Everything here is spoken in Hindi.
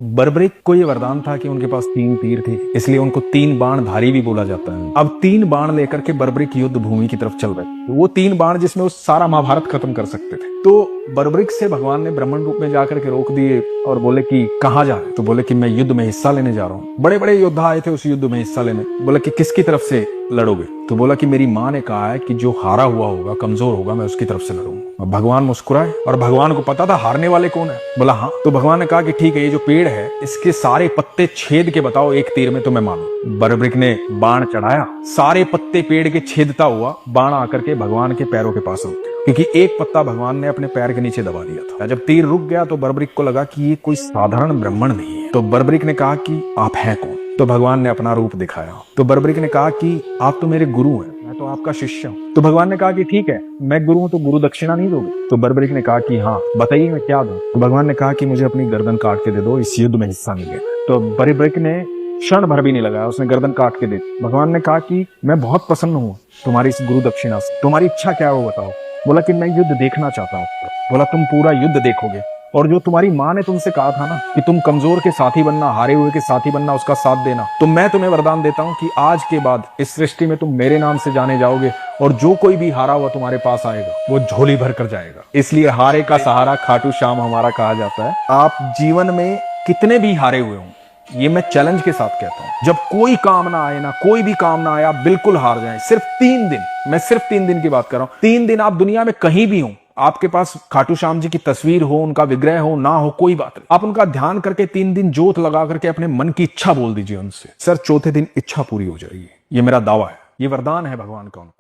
बर्बरिक को ये वरदान था कि उनके पास 3 तीर थे, इसलिए उनको 3 बाण धारी भी बोला जाता है। अब 3 बाण लेकर के बर्बरिक युद्ध भूमि की तरफ चल रहे थे। वो 3 बाण जिसमें वो सारा महाभारत खत्म कर सकते थे। तो बर्बरिक से भगवान ने ब्राह्मण रूप में जाकर के रोक दिए और बोले कि कहाँ जा रहे? तो बोले कि मैं युद्ध में हिस्सा लेने जा रहा हूँ। बड़े बड़े योद्धा आए थे उस युद्ध में हिस्सा लेने। बोले कि किसकी तरफ से लड़ोगे? तो बोला कि मेरी माँ ने कहा है कि जो हारा हुआ होगा, कमजोर होगा, मैं उसकी तरफ से लड़ूंगा। भगवान मुस्कुराए और भगवान को पता था हारने वाले कौन है। बोला हाँ। तो भगवान ने कहा कि ठीक है, ये जो पेड़ है इसके सारे पत्ते छेद के बताओ एक तीर में, तो मैं मानू। बर्बरिक ने बाण चढ़ाया, सारे पत्ते पेड़ के छेदता हुआ बाण आकर के भगवान के पैरों के पास रुक गया, क्योंकि एक पत्ता भगवान ने अपने पैर के नीचे दबा दिया था। जब तीर रुक गया तो बर्बरिक को लगा कि ये कोई साधारण ब्राह्मण नहीं है। तो बर्बरिक ने कहा कि आप हैं कौन? तो भगवान ने अपना रूप दिखाया। तो बर्बरिक ने कहा कि आप तो मेरे गुरु हैं, मैं तो आपका शिष्य हूँ। तो भगवान ने कहा कि ठीक है, मैं गुरु हूँ तो गुरु दक्षिणा नहीं दोगे? तो बर्बरिक ने कहा कि हाँ बताइए मैं क्या दूं? तो भगवान ने कहा कि मुझे अपनी गर्दन काट के दे दो, इस युद्ध में हिस्सा नहीं लेना। तो बर्बरिक ने क्षण भर भी नहीं लगाया, उसने गर्दन काट के दे दी। भगवान ने कहा कि मैं बहुत प्रसन्न हूँ तुम्हारी इस गुरु दक्षिणा से, तुम्हारी इच्छा क्या है वो बताओ। बोला कि मैं युद्ध देखना चाहता हूँ। बोला तुम पूरा युद्ध देखोगे, और जो तुम्हारी माँ ने तुमसे कहा था ना कि तुम कमजोर के साथी बनना, हारे हुए के साथी बनना, उसका साथ देना, तो मैं तुम्हें वरदान देता हूँ कि आज के बाद इस सृष्टि में तुम मेरे नाम से जाने जाओगे, और जो कोई भी हारा हुआ तुम्हारे पास आएगा वो झोली भर कर जाएगा। इसलिए हारे का सहारा खाटू श्याम हमारा कहा जाता है। आप जीवन में कितने भी हारे हुए हों, ये मैं चैलेंज के साथ कहता हूं, जब कोई काम ना आए ना, कोई भी काम ना आए, आप बिल्कुल हार जाएं। सिर्फ 3 दिन, मैं सिर्फ 3 दिन की बात कर रहा हूं। 3 दिन आप दुनिया में कहीं भी हो, आपके पास खाटू श्याम जी की तस्वीर हो, उनका विग्रह हो, ना हो, कोई बात नहीं, आप उनका ध्यान करके 3 दिन जोत लगा करके अपने मन की इच्छा बोल दीजिए उनसे, सर चौथे दिन इच्छा पूरी हो जाएगी। ये मेरा दावा है, ये वरदान है भगवान का उनको।